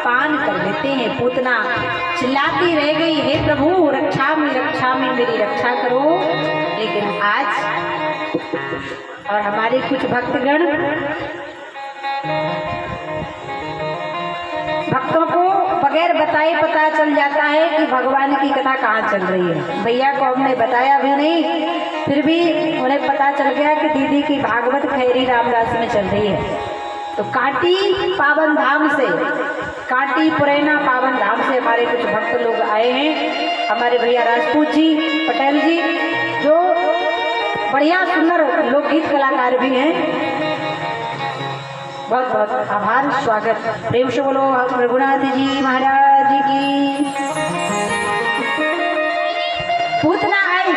पान कर लेते हैं। पूतना चिल्लाती रह गई, हे प्रभु रक्षा में मेरी रक्षा करो। लेकिन आज और हमारे कुछ भक्तगण, भक्तों को बगैर बताए पता चल जाता है कि भगवान की कथा कहाँ चल रही है। भैया को हमने बताया भी नहीं, फिर भी उन्हें पता चल गया कि दीदी की भागवत खैरी रामदास में चल रही है। तो कांटी पावन धाम से, कांटी पुरैना पावन धाम से हमारे कुछ भक्त लोग आए हैं। हमारे भैया राजपूत जी, पटेल जी, जो बढ़िया सुंदर लोकगीत कलाकार भी हैं। बहुत बहुत आभार, स्वागत। प्रेम से बोलो रघुनाथ जी महाराज की। पूतना आई,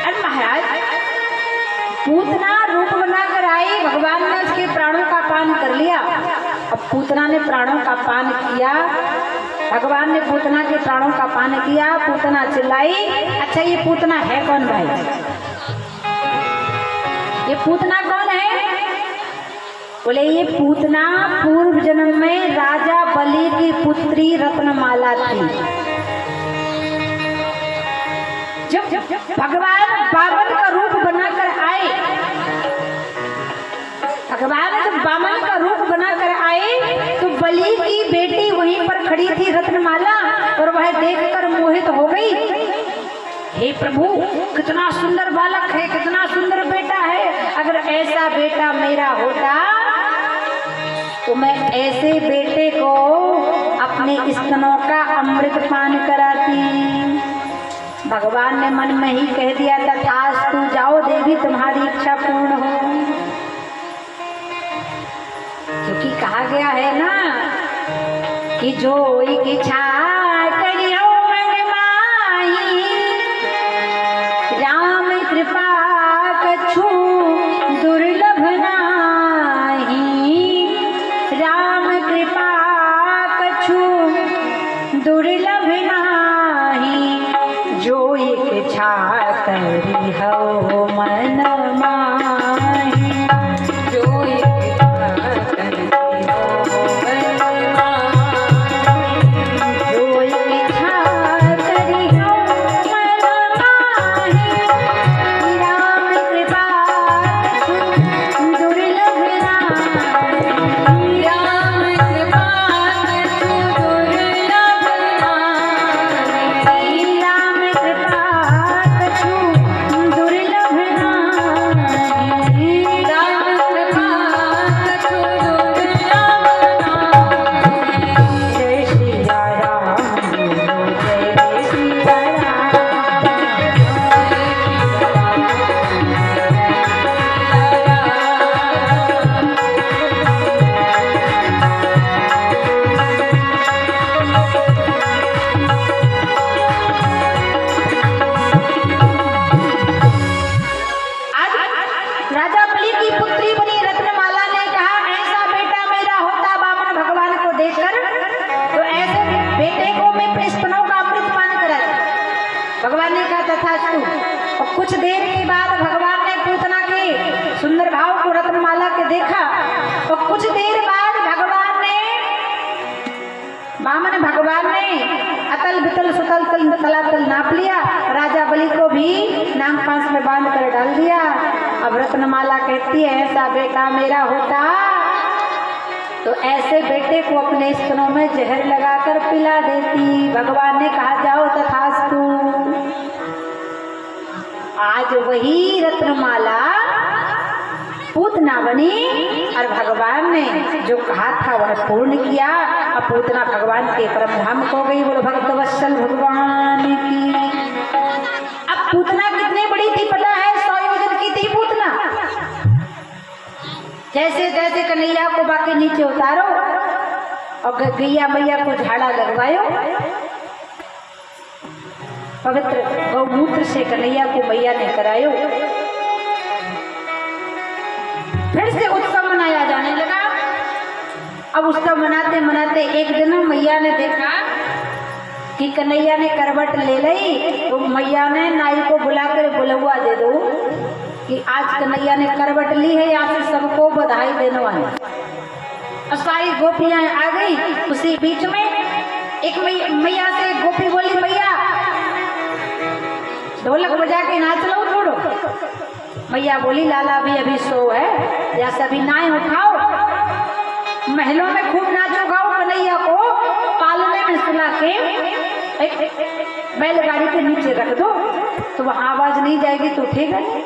अरे महाराज पूतना रूप बनाकर आई, भगवान ने उसके प्राणों का पान कर लिया। अब पूतना ने प्राणों का पान किया, भगवान ने पूतना के प्राणों का पान किया। पूतना चिल्लाई, अच्छा ये पूतना है कौन भाई? ये पूतना कौन है? बोले ये पूतना पूर्व जन्म में राजा बलि की पुत्री रत्नमाला थी। जब भगवान बामन का रूप बनाकर आए, भगवान जब बामन का रूप बनाकर आए तो बलि की बेटी वहीं पर खड़ी थी रत्नमाला, और वह देखकर मोहित हो गई। हे प्रभु कितना सुंदर बालक है, कितना सुंदर बेटा है, अगर ऐसा बेटा मेरा होता तो मैं ऐसे बेटे को अपने स्तनों का अमृत पान कराती। भगवान ने मन में ही कह दिया, तथास्तु, जाओ देवी तुम्हारी इच्छा पूर्ण हो। क्योंकि कहा गया है ना कि जो इच्छा करियो मन माही, राम कृपा कछु दुर्लभ नाही, राम कृपा कछु दुर्लभ नाही, जो इच्छा करी हो मन माही, जो इच्छा करी हो मन माही, जो इच्छा करी हो मन माही, राम कृपा कछु दुर्लभ नाही, राम कृपा कछु दुर्लभ नाही, राम कृपा कछु दुर्लभ नाही, राम कृपा कछु दुर्लभ नाही। जय श्री राम, जय श्री राम। आज राजा बलि की पुत्री बनी रत्नमाला ने कहा, ऐसा बेटा मेरा होता बामन भगवान को देखकर तो ऐसे बेटे को मैं अपने स्तनों का अमृत पान कराती। भगवान ने कहा तथास्तु। और कुछ देर के बाद भगवान ने पूतना के सुंदर भाव को रत्नमाला के देखा, और कुछ देर बाद बामन भगवान ने अतल बितल सुतल तल तलातल नाप लिया, राजा बलि को भी नाग पास में बांध कर डाल दिया। अब रत्नमाला कहती है, ऐसा बेटा मेरा होता तो ऐसे बेटे को अपने स्तनों में जहर लगाकर पिला देती। भगवान ने कहा, जाओ तथास्तु। आज वही रत्नमाला पूतना बनी, और भगवान ने जो कहा था वह पूर्ण किया। अब पूतना भगवान के परम धाम को गई। बोलो भक्त वत्सल भगवान की। अब पूतना कितनी बड़ी थी पता है? 100 योजन की थी पूतना। जैसे जैसे कन्हैया को बाकी नीचे उतारो और गैया मैया को झाड़ा लगवायो, पवित्र गौमूत्र से कन्हैया को मैया ने करायो। फिर से उत्सव मनाया जाने लगा। अब उत्सव मनाते मनाते एक दिन मैया ने देखा कि कन्हैया ने करवट ले ली, तो मैया ने नाई को बुलाकर बुलवा दे दो कि आज कन्हैया ने करवट ली है, यहाँ से सबको बधाई देने वाले। और सारी गोपियां आ गई। उसी बीच में एक मैया से गोपी बोली, मैया ढोलक बजा के नाच लो थोड़ो। मैया बोली, लाला भी अभी सो है, या सभी नाय उठाओ, महलों में खूब नाचो गाओ, कन्हैया को पालने में सुला के बैलगाड़ी के नीचे रख दो, तो वहां आवाज नहीं जाएगी तो उठेगा नहीं।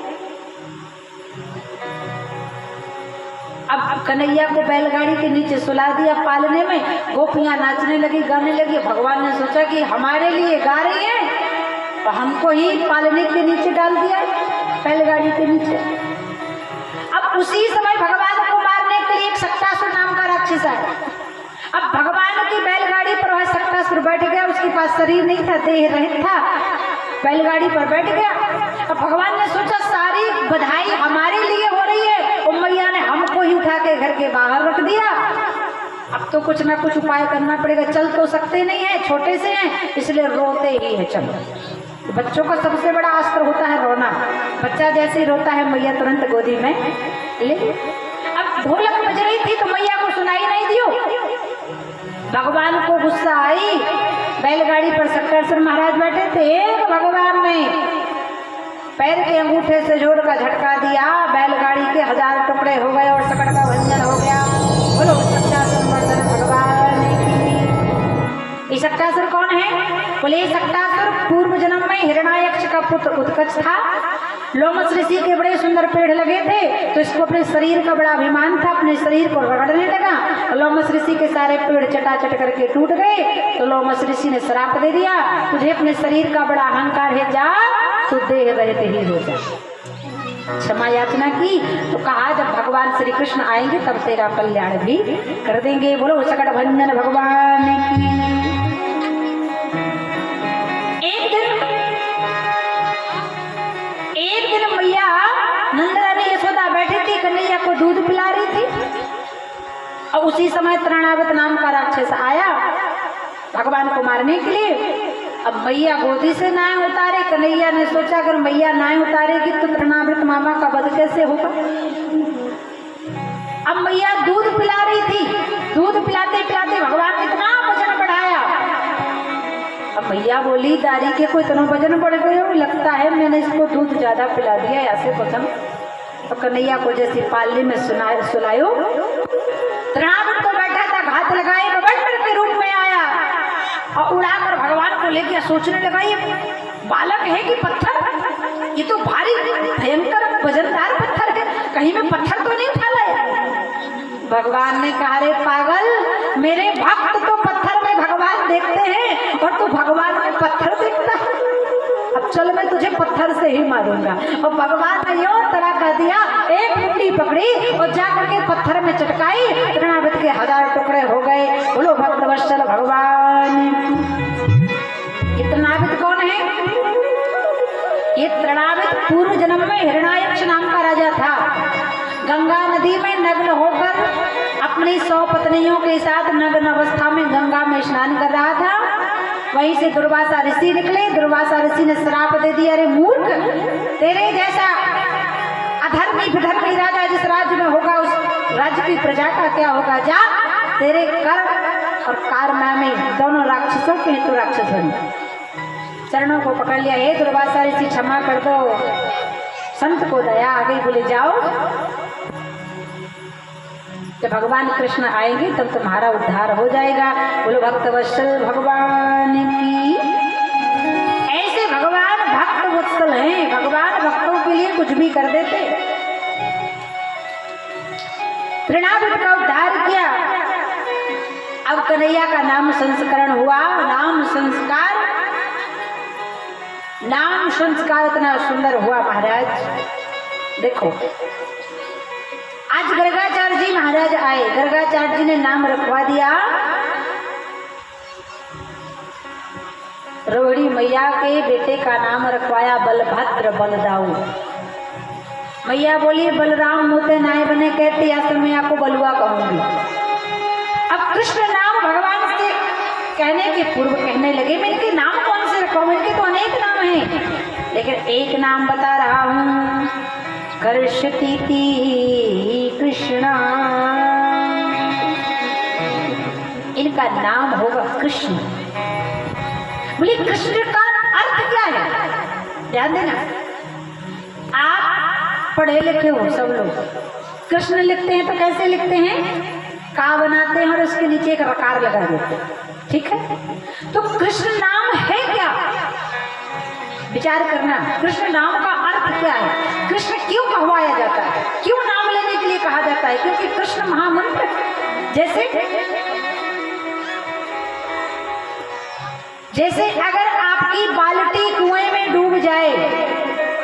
अब कन्हैया को बैलगाड़ी के नीचे सुला दिया पालने में, गोपियां नाचने लगी, गाने लगी। भगवान ने सोचा कि हमारे लिए गा रही है तो हमको ही पालने के नीचे डाल दिया, बैलगाड़ी के नीचे। अब उसी समय भगवान को मारने के लिए एक सक्टासुर नाम का राक्षस आया। अब भगवान की बैलगाड़ी पर वह सक्टासुर बैठ गया, उसके पास शरीर नहीं था, देह रहित था, बैलगाड़ी पर बैठ गया। अब भगवान ने सोचा सारी बधाई हमारे लिए हो रही है, मैया ने हमको ही उठा के घर के बाहर रख दिया। अब तो कुछ ना कुछ उपाय करना पड़ेगा, चल तो सकते नहीं है, छोटे से हैं, इसलिए रोते ही है। चलो, बच्चों का सबसे बड़ा अस्त्र होता है रोना। बच्चा जैसे ही रोता है मैया तुरंत गोदी में ले। अब ढोलक बज रही थी तो मैया को सुनाई नहीं दियो। भगवान को गुस्सा आई, बैलगाड़ी पर सक्टासुर महाराज बैठे थे, भगवान ने पैर के अंगूठे से जोर का झटका दिया, बैलगाड़ी के 1000 टुकड़े हो गए और सकट का भंजन हो गया। बोलो सक्टासुर मर्दन भगवान की। ये सक्टासुर कौन है? बोले सक्टासुर पूर्व जन्म में हिरण्याक्ष का पुत्र उत्कच था। लोमस ऋषि के बड़े सुंदर पेड़ लगे थे तो इसको अपने शरीर का बड़ा अभिमान था, अपने शरीर को रगड़ने लगा। लोमस ऋषि के सारे पेड़ चटाचट करके टूट गए तो लोमस ऋषि ने श्राप दे दिया, तुझे अपने शरीर का बड़ा अहंकार है, जा तो देह रहते ही हो जा। क्षमा याचना की तो कहा जब भगवान श्री कृष्ण आएंगे तब तेरा कल्याण भी कर देंगे। बोलो सकट भंजन भगवान की। एक दिन मैया नंदरानी यशोदा बैठी थी, कन्हैया को दूध पिला रही थी और उसी समय तृणावत नाम का राक्षस आया भगवान को मारने के लिए। अब मैया गोदी से नाय उतारे, कन्हैया ने सोचा अगर मैया नाय उतारेगी तो तृणावृत मामा का वध कैसे होगा। अब मैया दूध पिला रही थी, दूध पिलाते पिलाते भगवान ने इतना वजन बढ़ाया। अब मैया बोली, दादी के को इतना वजन बढ़ गया, लगता है मैंने इसको दूध ज्यादा पिला दिया, ऐसे वजन। तो कन्हैया को जैसे पालने में सुलायो, तृणावृत को बैठा था, घात लगाए गवर्नर के रूप में आया और उड़ाकर भगवान को लेकर सोचने लगा ये बालक है कि पत्थर, ये तो भारी भयंकर वजनदार पत्थर है, कहीं में पत्थर तो नहीं उठा लाया। भगवान ने कहा, रे पागल, मेरे भक्त तो पत्थर में भगवान देखते हैं और तू भगवान में पत्थर देखता है। अब चल मैं तुझे पत्थर से ही मारूंगा। और भगवान ने यो तड़ाका दिया, एक मुट्ठी पकड़ी और जाकर के पत्थर में चटकाई, तृणावृत के 1000 टुकड़े हो गए। बोलो भक्त वत्सल भगवान। ये तृणावृत कौन है? ये तृणावृत पूर्व जन्म में हिरण्याक्ष नाम का राजा था। गंगा नदी में नग्न होकर अपनी 100 पत्नियों के साथ नग्न अवस्था में गंगा में स्नान कर रहा था। वहीं से दुर्वासा ऋषि निकले। दुर्वासा ऋषि ने श्राप दे दिया, अरे मूर्ख, तेरे जैसा अधर्मी विधर्मी राजा जिस राज्य में होगा उस राज्य की प्रजा का क्या होगा। जा, तेरे कर्म और कारनामे दोनों राक्षसों के हेतु राक्षस बन। चरणों को पकड़ लिया, हे दुर्वासा ऋषि क्षमा कर दो, संत को दया आ गई। बोले जाओ, जब भगवान कृष्ण आएंगे तब तुम्हारा उद्धार हो जाएगा। बोलो भक्त वत्सल भगवान की। ऐसे भगवान भक्त वत्सल हैं, भगवान भक्तों के लिए कुछ भी कर देते। तृणावृत का उद्धार किया। अब कन्हैया का नाम संस्करण हुआ। नाम संस्कार इतना सुंदर हुआ महाराज। देखो, आज गर्गाचार्य जी महाराज आए, गर्गाचार्य जी ने नाम रखवा दिया रोहिणी मैया के बेटे का नाम रखवाया बलभद्र बलदाऊ। मैया बोली बलराम मोते नाय बने, कहती आज तो मैं आपको बलुआ कहूंगी। अब कृष्ण नाम भगवान से कहने के पूर्व कहने लगे मैं इनके नाम कौन से रखवाऊं, इनके तो अनेक नाम हैं, लेकिन एक नाम बता रहा हूं, कर्षतीति कृष्णा। का नाम होगा कृष्ण। बोले कृष्ण का अर्थ क्या है? ध्यान देना, आप पढ़े लिखे हो सब लोग, कृष्ण लिखते हैं तो कैसे लिखते हैं? का बनाते हैं और उसके नीचे एक रकार लगा देते हैं, ठीक है? तो कृष्ण नाम है क्या? विचार करना, कृष्ण नाम का अर्थ क्या है? कृष्ण क्यों कहवाया जाता है? क्यों नाम लेने के लिए कहा जाता है? क्योंकि कृष्ण महामंत्र, जैसे अगर आपकी बाल्टी कुएं में डूब जाए,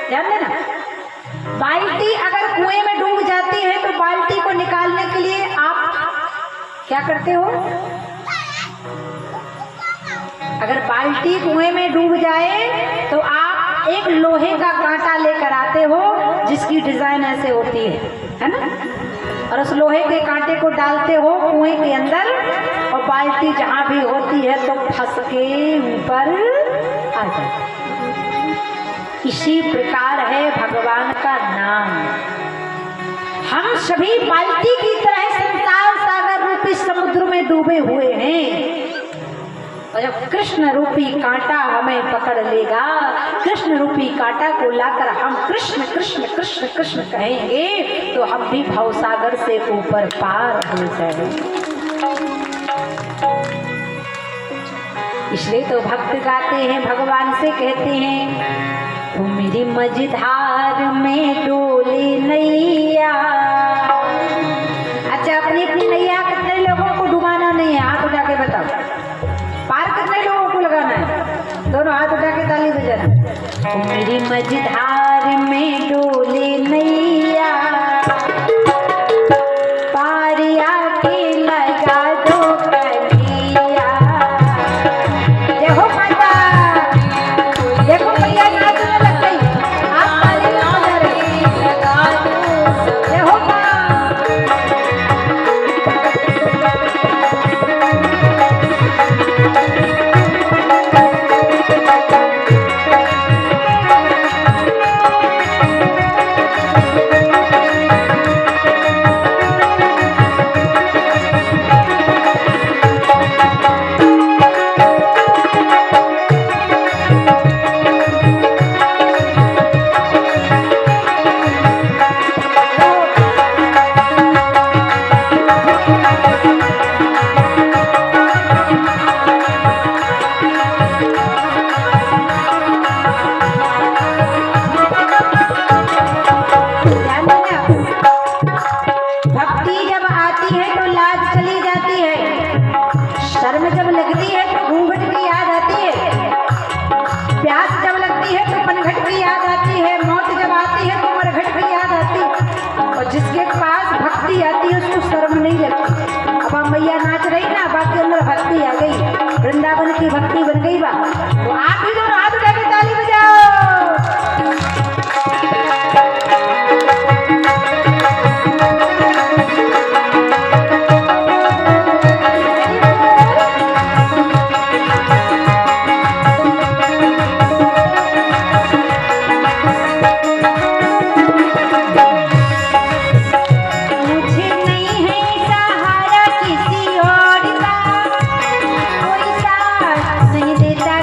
ध्यान देना, बाल्टी अगर कुएं में डूब जाती है तो बाल्टी को निकालने के लिए आप क्या करते हो? अगर बाल्टी कुएं में डूब जाए तो आप एक लोहे का कांटा लेकर आते हो जिसकी डिजाइन ऐसे होती है ना? और उस लोहे के कांटे को डालते हो कुएं के अंदर और बाल्टी जहां भी होती है तो फंस के ऊपर आ जाती। इसी प्रकार है भगवान का नाम। हम सभी बाल्टी की तरह संसार सागर रूपी समुद्र में डूबे हुए हैं, और जब कृष्ण रूपी कांटा हमें पकड़ लेगा, कृष्ण रूपी कांटा को लाकर हम कृष्ण कृष्ण कृष्ण कृष्ण कहेंगे तो हम भी भवसागर से ऊपर पार हो जाएंगे। इसलिए तो भक्त गाते हैं, भगवान से कहते हैं, तू मेरी मझधार में डोले नैया। अच्छा, अपनी अपनी नैया कितने लोगों को डुबाना नहीं है? हाथ उठा के बताओ। पार कितने लोगों को लगाना है? दोनों हाथ उठा के ताली बजाना। तू मेरी मझधार में डोले नैया, पार आके लगा दो कन्हैया। देखो माता, देखो भैया नाचने लग गई, आप ताली बजा रहे, लगा दो, देखो माँ। जिसके पास भक्ति आती है उसको शर्म नहीं लगती। अब हम मैया नाच रही ना, बाकी अंदर भक्ति आ गई, वृंदावन की भक्ति बन गई बा, तो आप भी दोनों हाथ उठा के ताली बजाओ। नहीं देता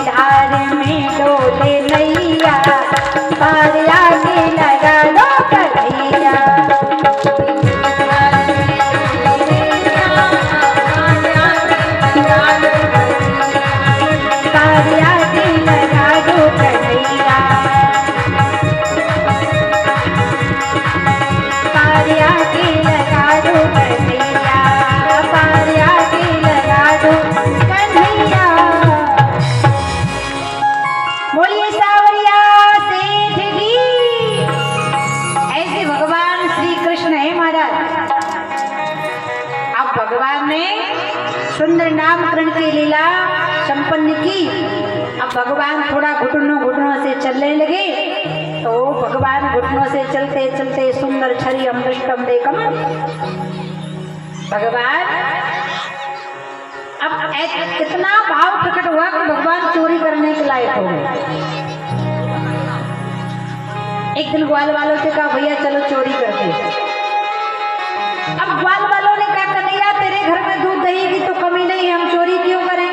धार में डोले नैया, पार आके लगा लो कन्हैया। पार आके लगा लो कन्हैया, पार आके लगा दो कन्हैया, पार आके लगा दो कन्हैया। बोलिए सावरिया सेठ की। ऐसे भगवान श्री कृष्ण है महाराज। अब भगवान ने सुंदर नामकरण की लीला संपन्न की। अब भगवान थोड़ा घुटनों से चलने लगे, तो भगवान घुटनों से चलते चलते सुंदर छरी अमृष्टम देखम भगवान। अब इतना भाव प्रकट हुआ कि भगवान चोरी करने के लायक हो गए। एक दिन ग्वाल वालों से कहा भैया चलो चोरी करते। अब ग्वाल वालों ने कहा कन्हैया तेरे घर में दूध दही की तो कमी नहीं, हम चोरी क्यों करें?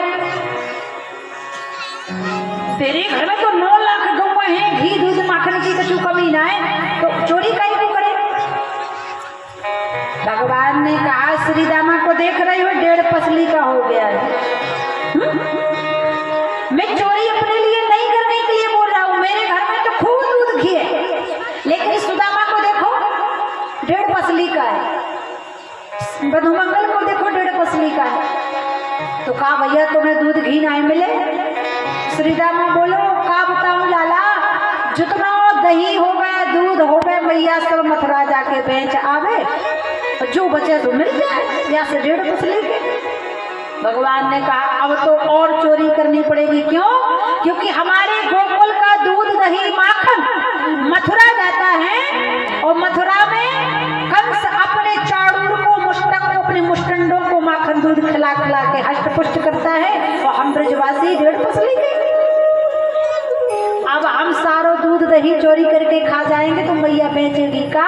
तेरे घर में तो 9 लाख गौएं हैं, घी दूध माखन की कछु कमी ना है, तो चोरी काहे क्यों करें? भगवान ने कहा श्री दामा को देख रहे हो 1.5 पसली का हो गया है। मैं चोरी अपने लिए नहीं करने के लिए बोल रहा हूँ, मेरे घर में तो खूब दूध घी है, लेकिन सुदामा को देखो 1.5 पसली का है, बधुमंगल को देखो 1.5 पसली का है। तो कहा भैया तुम्हें दूध घी नहीं मिले? श्री दामा बोलो का बताऊं लाला, जितना दही हो गए दूध हो गए मैया सब मथुरा जाके बेच आवे, जो बचे तो मिल जाए या से 1.5 पसली के। भगवान ने कहा अब तो और चोरी करनी पड़ेगी। क्यों? क्योंकि हमारे गोकुल का दूध दही माखन मथुरा जाता है, और मथुरा में कंस अपने चाड़ूर को मुष्टक को अपने मुष्टंडों को माखन दूध खिला खिला के हष्ट पुष्ट करता है, और हम ब्रजवासी 1.5 पसली के। अब हम सारो दूध दही चोरी करके खा जाएंगे तो मैया बेचेगी का,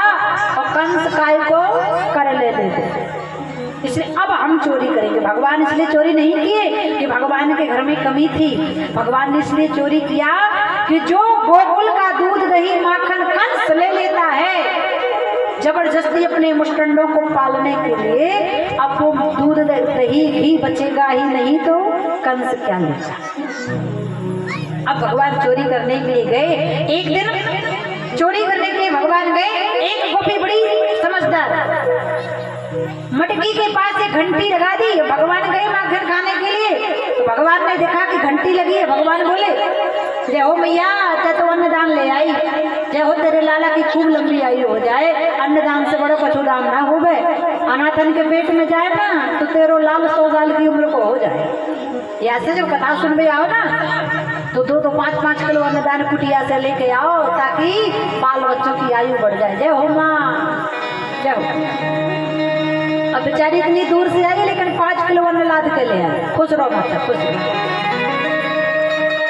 और कंस काय को कर ले देते, इसलिए अब हम चोरी करेंगे। भगवान इसलिए चोरी नहीं किए कि भगवान के घर में कमी थी, भगवान ने इसलिए चोरी किया कि जो गोकुल का दूध दही माखन कंस ले लेता है जबरदस्ती अपने मुष्टंडों को पालने के लिए, अब वो दूध दही घी बचेगा ही नहीं तो कंस क्या लेगा। अब भगवान चोरी करने के लिए गए। एक दिन चोरी करने के लिए भगवान गए। एक गोपी बड़ी समझदार मटकी के पास एक घंटी लगा दी। भगवान गए माखन खाने के लिए, तो भगवान ने देखा कि घंटी लगी है। भगवान बोले जय हो मैया, तो अन्नदान ले आई, जय हो तेरे लाला की खूब लंबी आयु हो जाए, अन्नदान से बड़ो कछु दाम ना हो गए, अनाथन के पेट में जाए ना तो तेरो लाल 100 साल की उम्र को हो जाए। ऐसे जब कथा सुनने आओ ना तो 2-2, 5-5 किलो अन्नदान कुटिया से लेके आओ, ताकि बाल बच्चों की आयु बढ़ जाए। जय हो माँ, जय हो। अब बेचारी इतनी दूर से आई, लेकिन 5 किलो अन्न लाद के ले आए। खुश रहो माता, खुश रहो।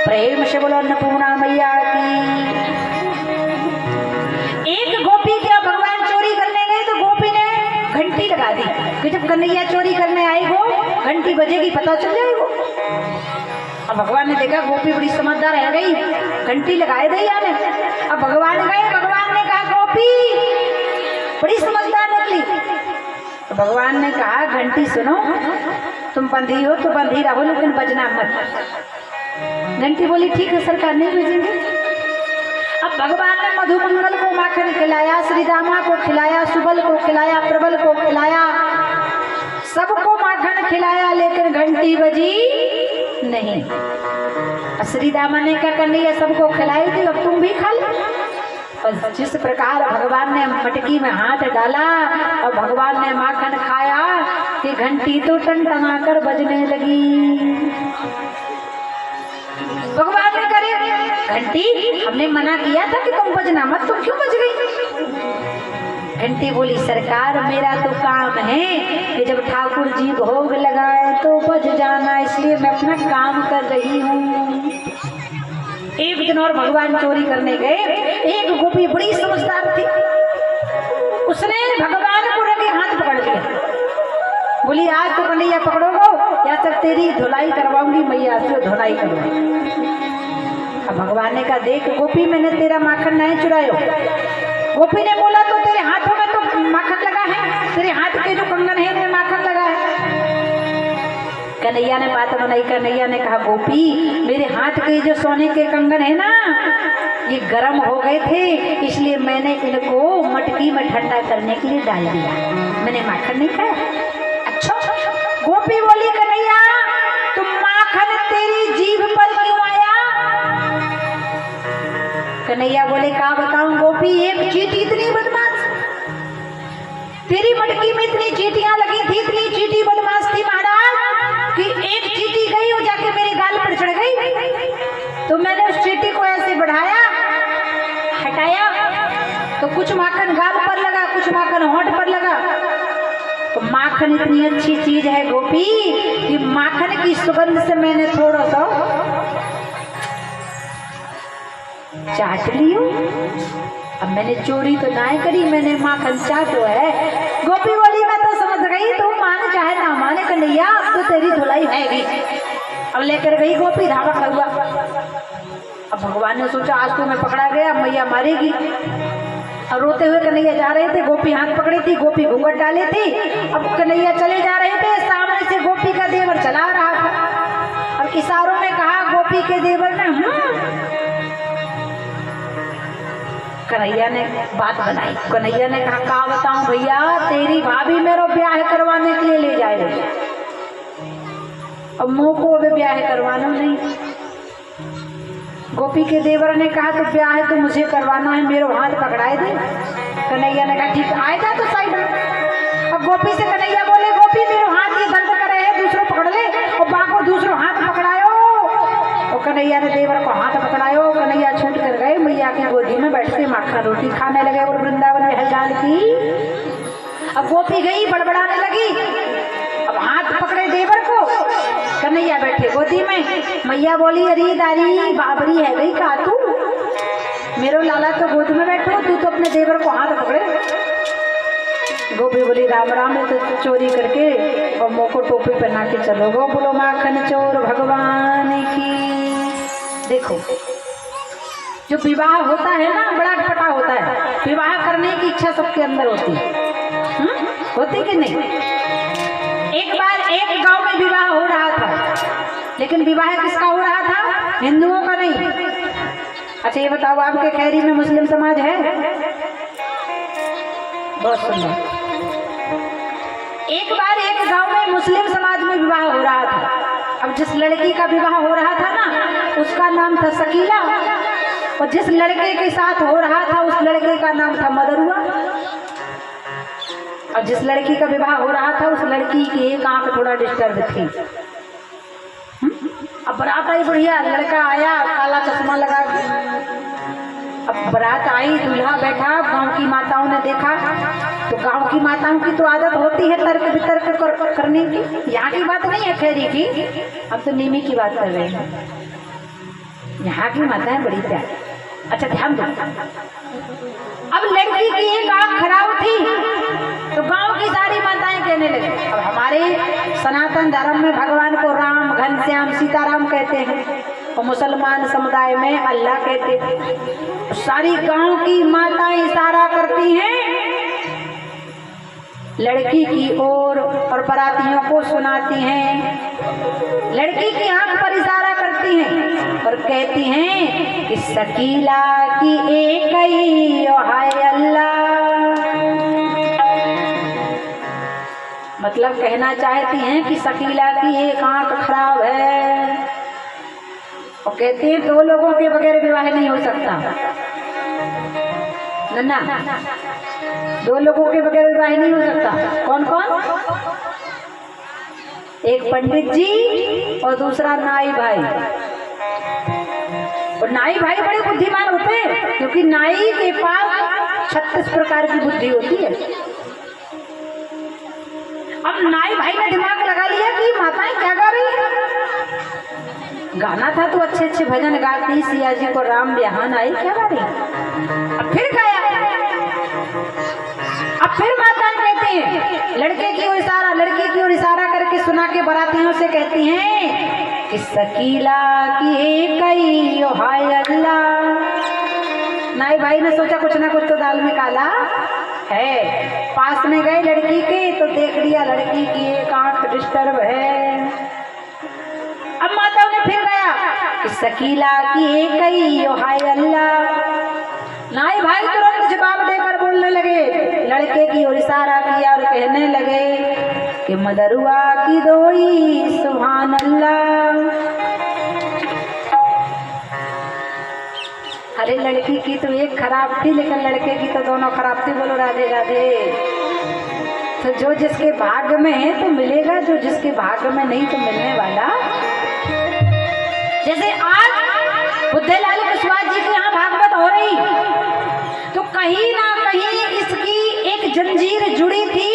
प्रेम से बोलो अन्नपूर्णा मैया की। एक गोपी क्या भगवान चोरी करने गए तो गोपी ने घंटी लगा दी कि जब कन्हैया चोरी करने आई वो घंटी बजेगी पता चल जाएगा। अब भगवान ने देखा गोपी बड़ी समझदार रह गई, घंटी लगाए दी याने। अब भगवान गए, भगवान ने कहा गोपी बड़ी समझदार निकली। तो भगवान ने कहा घंटी सुनो, तुम बंधी हो तो बंधी रहो, लेकिन बजना मत। घंटी बोली ठीक है सरकार, नहीं बजेंगे। अब भगवान ने मधुमंगल को माखन खिलाया, श्री दामा को खिलाया, सुबल को खिलाया, प्रबल को खिलाया, सबको माखन खिलाया, लेकिन घंटी बजी नहीं। श्री दामा ने क्या करनी है, सबको खिलाई थी, अब तुम भी खा लो। और जिस प्रकार भगवान ने मटकी में हाथ डाला और भगवान ने माखन खाया कि घंटी तो टनटना कर बजने लगी। भगवान ने करे घंटी हमने मना किया था कि तुम बजना मत, तुम क्यों बज गई? घंटी बोली सरकार मेरा तो काम है कि जब ठाकुर जी भोग लगाए तो बज जाना, इसलिए मैं अपना काम कर रही हूँ। एक दिन और भगवान चोरी करने गए। एक गोपी बड़ी समझदार थी, उसने भगवान को रंगे हाथ पकड़ लिया, बोली आज तो कन्हैया पकड़ोगे या तब तेरी धुलाई करवाऊंगी, मैया से धुलाई करवाऊंगी। भगवान ने कहा देख गोपी, मैंने तेरा माखन नहीं चुरायो। गोपी ने बोला तो तेरे हाथों में तो माखन लगा है, तेरे हाथ के जो कंगन है उनमें माखन लगा है। कन्हैया ने बात बनाई। कन्हैया ने कहा गोपी, मेरे हाथ के जो सोने के कंगन है ना, ये गर्म हो गए थे, इसलिए मैंने इनको मटकी में ठंडा करने के लिए डाल दिया, मैंने माखन नहीं खाया। अच्छा, गोपी बोली कन्हैया तुम माखन तेरी जीभ पर क्यों आया? कन्हैया बोले का बताऊं गोपी, एक चींटी इतनी बदमाश, तेरी मटकी में इतनी चींटियां लगी थी, इतनी चींटी बदमाश थी महाराज कि एक चींटी गई और जाके मेरे गाल पर चढ़ गई, तो मैंने उस चींटी को ऐसे बढ़ाया, हटाया, तो कुछ माखन गाल पर लगा, कुछ माखन होंठ पर लगा। तो माखन इतनी अच्छी चीज है गोपी कि माखन की सुगंध से मैंने थोड़ा सा चाट लियो। अब मैंने चोरी तो ना करी, मैंने माखन चाटो है। गोपी बोली मैं तो समझ गई, तू मान चाहे ना माने कन्हैया, अब तो तेरी धुलाई हैगी। अब लेकर गई गोपी धावा हुआ। अब भगवान ने सोचा आज तो मैं पकड़ा गया, मैया मारेगी। और रोते हुए कन्हैया जा रहे थे, गोपी हाथ पकड़ी थी, गोपी घूंघट डाली थी। अब कन्हैया चले जा रहे थे, सामने से गोपी का देवर चला रहा था और इशारों में कहा गोपी के देवर ने कन्हैया ने बात बनाई। कन्हैया ने कहा का बताऊं भैया, तेरी भाभी मेरा ब्याह करवाने के लिए ले जाए रही, अब मुँह को भी ब्याह करवाना नहीं। गोपी के देवर ने कहा तो ब्याह तो मुझे करवाना है, मेरे हाथ पकड़ाए दे। कन्हैया ने कहा ठीक आए जा तो साइड में। अब गोपी से कन्हैया बोले गोपी मेरे हाथ ये दर्द करे है, दूसरों पकड़ ले, और बाको दूसरों हाथ पकड़ायो। और कन्हैया ने देवर को हाथ पकड़ायो। कन्हैया छूट कर गए, मैया की गोदी में बैठ के माखन रोटी खाने लगे और वृंदावन में हलचल की। अब गोपी गई बड़बड़ाने लगी, अब हाथ पकड़े देवर को, कन्हैया बैठे गोदी में। मैया बोली अरे दारी बाबरी है गई का तू, मेरो लाला तो गोद में बैठो, तू तो अपने देवर को हाथ पकड़े। गोपी बोली राम राम, तो चोरी करके और मुँह को टोपी पहना के चलो गो, बोलो माखन चोर भगवान की। देखो जो विवाह होता है ना बड़ा अटपटा होता है, विवाह करने की इच्छा सबके अंदर होती है, होती कि नहीं? एक बार एक गांव में विवाह हो रहा था, लेकिन विवाह किसका हो रहा था? हिंदुओं का नहीं। अच्छा ये बताओ आपके खैरी में मुस्लिम समाज है? बहुत सुंदर। एक बार एक गांव में मुस्लिम समाज में विवाह हो रहा था। अब जिस लड़की का विवाह हो रहा था ना उसका नाम था शकीला, और जिस लड़के के साथ हो रहा था उस लड़के का नाम था मदरुआ। अब जिस लड़की का विवाह हो रहा था उस लड़की की एक आंख थोड़ा डिस्टर्ब थी। अब बारात आई, बढ़िया लड़का आया काला चश्मा लगा के। अब बारात आई, दूल्हा बैठा, गांव की माताओं ने देखा, तो गांव की माताओं की तो आदत होती है तर्क वितर्क करने की। यहाँ की बात नहीं है खैरी की, अब तो नीमी की बात कर रहे हैं। यहाँ की माताएं बड़ी प्यारी। अच्छा ध्यान दो, अब लड़की की एक आंख खराब थी तो गांव की सारी माताएं कहने लगी। अब हमारे सनातन धर्म में भगवान को राम, घनश्याम, सीताराम कहते हैं, और मुसलमान समुदाय में अल्लाह कहते हैं। सारी गांव की माताएं इशारा करती हैं लड़की की ओर और बरातियों को सुनाती हैं, लड़की की आंख पर इशारा करती हैं और कहती हैं कि शकीला की एक ही हाय अल्लाह। मतलब कहना चाहती हैं कि शकीला की एक आंख खराब है, और कहती हैं दो लोगों के बगैर विवाह नहीं हो सकता। नन्ना, दो लोगों के बगैर विवाह नहीं हो सकता। कौन कौन? एक पंडित जी और दूसरा नाई भाई। और नाई भाई बड़े बुद्धिमान होते हैं, क्योंकि नाई के पास 36 प्रकार की बुद्धि होती है। अब नाई भाई ने दिमाग लगा लिया कि माताएं क्या गा रही है। गाना था तो अच्छे अच्छे भजन गाती, सिया जी को राम ब्याहन आई, क्या गा रही। अब फिर गाया, अब फिर माता भगवान कहते हैं, लड़के की ओर इशारा, लड़के की ओर इशारा करके सुना के बारातियों से कहती हैं कि शकीला की कई ओ हाय अल्लाह। नाई भाई ने सोचा कुछ ना कुछ तो दाल में काला है। पास में गए लड़की के तो देख लिया लड़की की एक आंख डिस्टर्ब है। अब माता ने फिर गया कि शकीला की कई ओ हाय अल्लाह। नाई भाई तुरंत जवाब देकर बोलने लगे, लड़के की ओर इशारा किया और कहने लगे कि मदरुआ की दोई सुभान अल्लाह। अरे लड़की की तो एक खराब थी, लेकिन लड़के की तो दोनों खराब थी। बोलो राधे राधे। तो जो जिसके भाग्य में है तो मिलेगा, जो जिसके भाग्य में नहीं तो मिलने वाला। जैसे आज बुद्धेलाल कुशवाहा जी के यहाँ भागवत हो रही, तो कहीं ना कहीं इसकी एक जंजीर जुड़ी थी,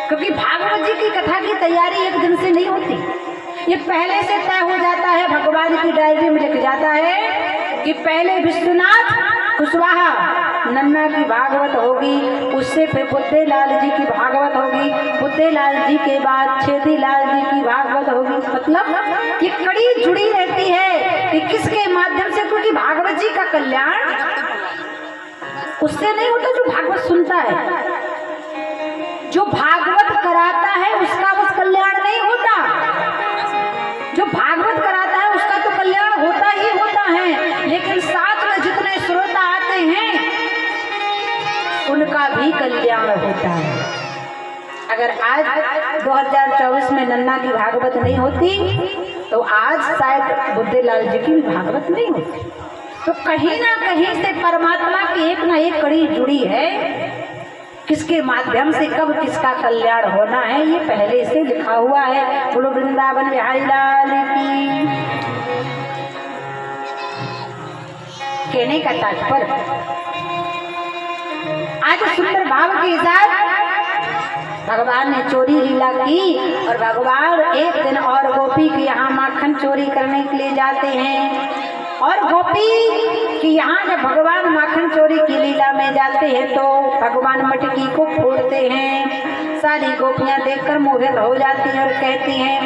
क्योंकि भागवत जी की कथा की तैयारी एक दिन से नहीं होती। ये पहले से तय हो जाता है, भगवान की डायरी में लिख जाता है कि पहले विश्वनाथ कुशवाहा नन्ना की भागवत होगी, उससे फिर बुद्धेलाल जी की भागवत होगी, बुद्धेलाल जी के बाद छेदीलाल जी की भागवत होगी। मतलब ये कड़ी जुड़ी रहती है कि किसके माध्यम से, क्योंकि भागवत जी का कल्याण उससे नहीं होता जो भागवत सुनता है। जो भागवत कराता है उसका बस कल्याण नहीं होता, जो भागवत कराता है उसका तो कल्याण होता ही होता है, लेकिन साथ में जितने श्रोता आते हैं उनका भी कल्याण होता है। अगर आज 2024 में नन्ना की भागवत नहीं होती तो आज शायद बुद्धेलाल जी की भागवत नहीं होती। तो कहीं ना कहीं से परमात्मा की एक ना एक कड़ी जुड़ी है, किसके माध्यम से कब किसका कल्याण होना है ये पहले से लिखा हुआ है। बोलो वृंदावन बिहारी लाल की। कहने का तात्पर्य, आज सुंदर भाव के साथ भगवान ने चोरी लीला की, और भगवान एक दिन और गोपी के यहाँ माखन चोरी करने के लिए जाते हैं। और गोपी कि यहाँ जब भगवान माखन चोरी की लीला में जाते हैं तो भगवान मटकी को फोड़ते हैं। सारी गोपियाँ देखकर मोहित हो जाती हैं और कहती हैं,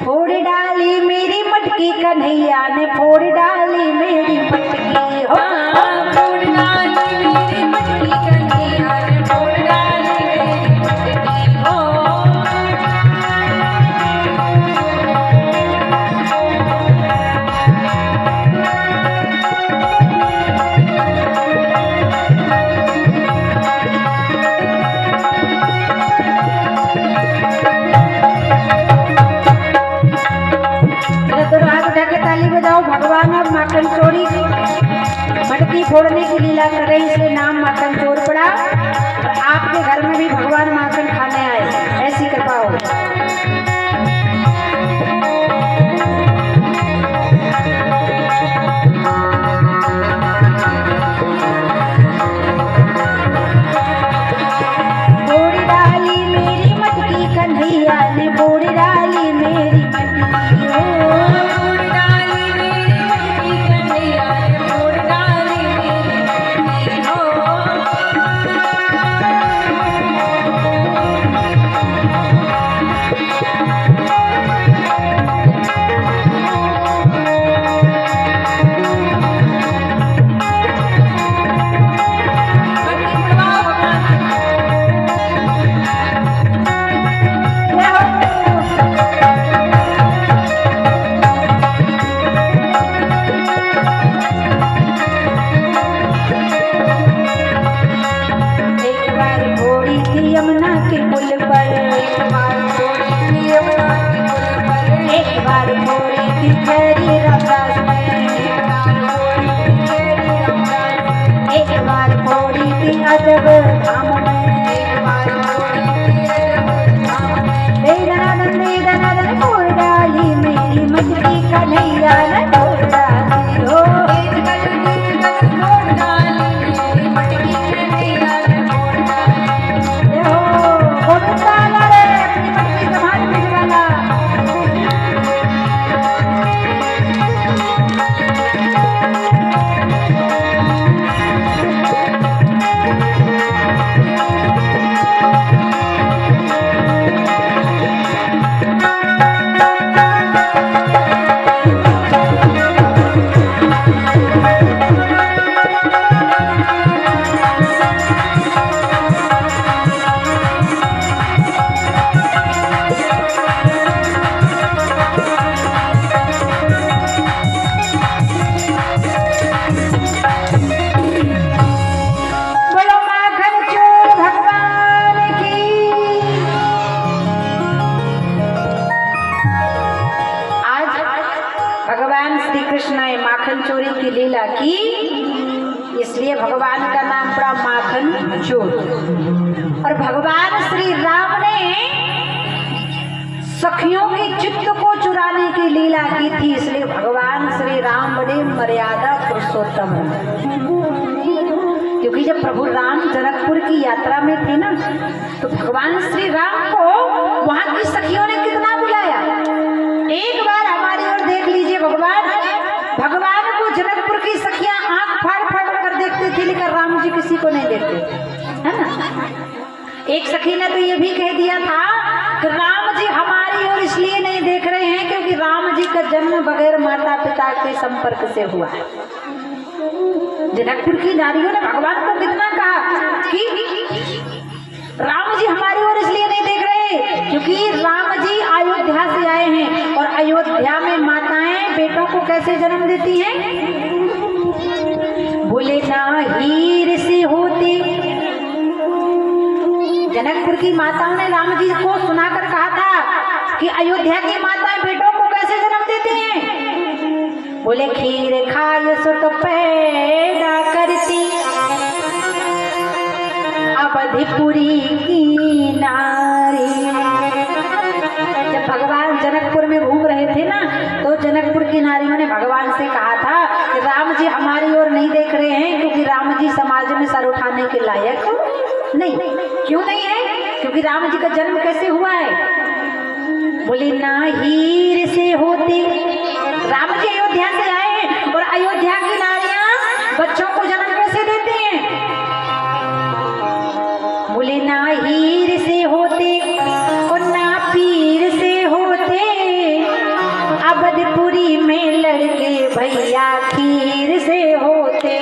फोड़ डाली मेरी मटकी कन्हैया ने, फोड़ डाली मेरी मटकी हो, फोड़ डाली मेरी मटकी कन्हैया ने, फोड़ डाली मेरी मटकी हो। भगवान अब माखन चोरी मटकी फोड़ने की लीला कर रहे, इसलिए नाम माखन चोर पड़ा। आपके घर में भी भगवान माखन खाने आए, ऐसी कृपा हो। फोड़ डाली मेरी मटकी कन्हैया ने, फोड़ डाली मेरी मटकी हो। जब धाम में एक बार दे फोड़ डाली मेरी मटकी कन्हैया ने, फोड़ डाली हो। फोड़ डाली मेरी मटकी कन्हैया ने, फोड़ डाली हो। गोविंदा रे अपनी मटकी संभाल भिजवाला। भगवान श्री कृष्ण ने माखन चोरी की लीला की, इसलिए भगवान का नाम पड़ा माखन चोर। और भगवान श्री राम ने सखियों के चित्त को चुराने की लीला की थी, इसलिए भगवान श्री राम बड़े मर्यादा पुरुषोत्तम हैं। क्योंकि जब प्रभु राम जनकपुर की यात्रा में थे ना, तो भगवान श्री राम को वहां की सखियों ने कितना बुलाया। एक बार हमारी ओर देख लीजिए, भगवान को जनकपुर की सखियां आंख फाड़ फाड़ कर देखते थे, लेकिन राम जी किसी को नहीं देखते, है ना। एक सखी ने तो ये भी कह दिया था कि राम जी हमारी ओर इसलिए नहीं देख रहे हैं क्योंकि राम जी का जन्म बगैर माता पिता के संपर्क से हुआ है। जनकपुर की नारियों ने भगवान को कितना कहा कि राम जी हमारी ओर इसलिए नहीं देख रहे क्योंकि राम जी अयोध्या से आए हैं, और अयोध्या में माताएं बेटों को कैसे जन्म देती हैं? बोले ना हीर से होते। जनकपुर की माताओं ने राम जी को सुनाकर कहा था कि अयोध्या की माताएं बेटों को कैसे जन्म देती हैं? बोले खीर खाए सो तो पैदा करती अवधिपुरी की नारी। जब भगवान जनकपुर में घूम रहे थे ना, तो जनकपुर की नारियों ने भगवान से कहा था कि राम जी हमारी ओर नहीं देख रहे हैं क्योंकि राम जी समाज में सर उठाने के लायक नहीं। क्यों नहीं है? क्योंकि राम जी का जन्म कैसे हुआ है? बोले ना हीर से होते। राम जी अयोध्या से आए हैं, और अयोध्या की नारियां बच्चों को जन्म कैसे देती हैं? बोले ना हीर से होते और ना पीर से होते, अवधपुरी में लड़के भैया खीर से होते।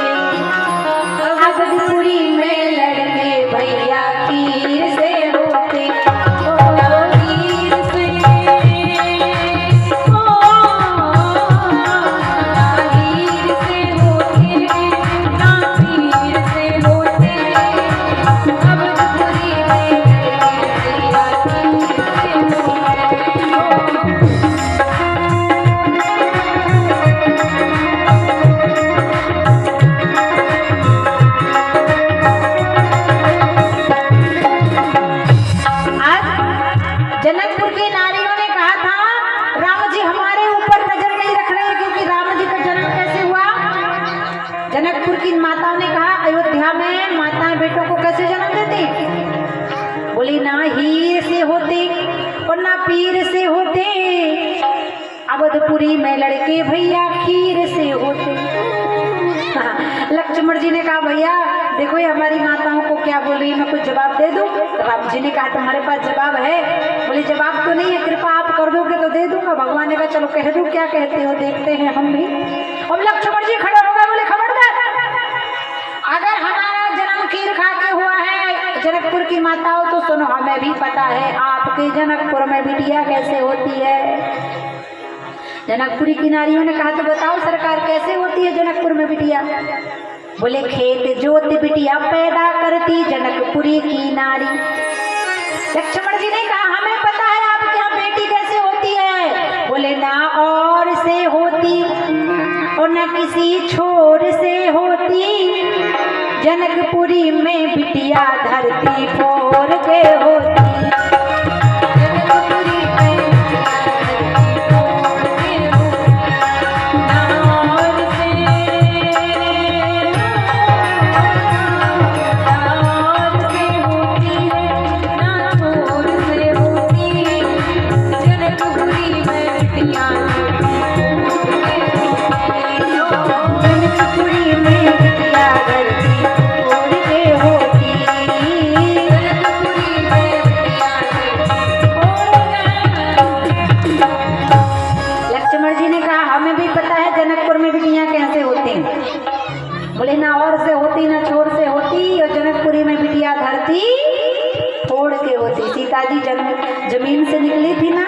अवधपुरी में लड़के भैया खीर से होते। जनकपुर की नारियों ने कहा था राम जी हमारे ऊपर नजर नहीं रख रहे क्योंकि राम जी का जन्म कैसे हुआ? जनकपुर की माताओं ने कहा अयोध्या में माताएं बेटों को कैसे जन्म देती? बोली ना हीर से होते और ना पीर से होते, अवधपुरी में लड़के भैया खीर से होते। लक्ष्मण जी ने कहा भैया देखो ये हमारी माताओं को क्या बोल रही है, मैं कुछ जवाब दे दूं? राम जी ने कहा तुम्हारे पास जवाब है? बोले जवाब तो नहीं है, कृपा आप कर दोगे तो दे दूंगा। भगवान ने कहा चलो कह दो, क्या कहते हो देखते हैं हम भी। अब लक्ष्मण जी खड़े हो गए, बोले खबरदार, अगर हमारा जन्म खीर खा के हुआ है जनकपुर की माताओं तो सुनो, हमें भी पता है आपके जनकपुर में बिटिया कैसे होती है। जनकपुरी की नारियों ने कहा तो बताओ सरकार कैसे होती है जनकपुर में बिटिया? बोले खेत जोत बिटिया पैदा करती जनकपुरी की नारी। लक्ष्मण जी ने कहा हमें पता है आपके यहाँ बेटी कैसे होती है। बोले ना और से होती और न किसी छोर से होती, जनकपुरी में बिटिया धरती फोर के होती। बोले ना और से होती ना छोर से होती, और जनकपुरी में बिटिया धरती फोड़ के होती। सीता जी जमीन से निकली थी ना,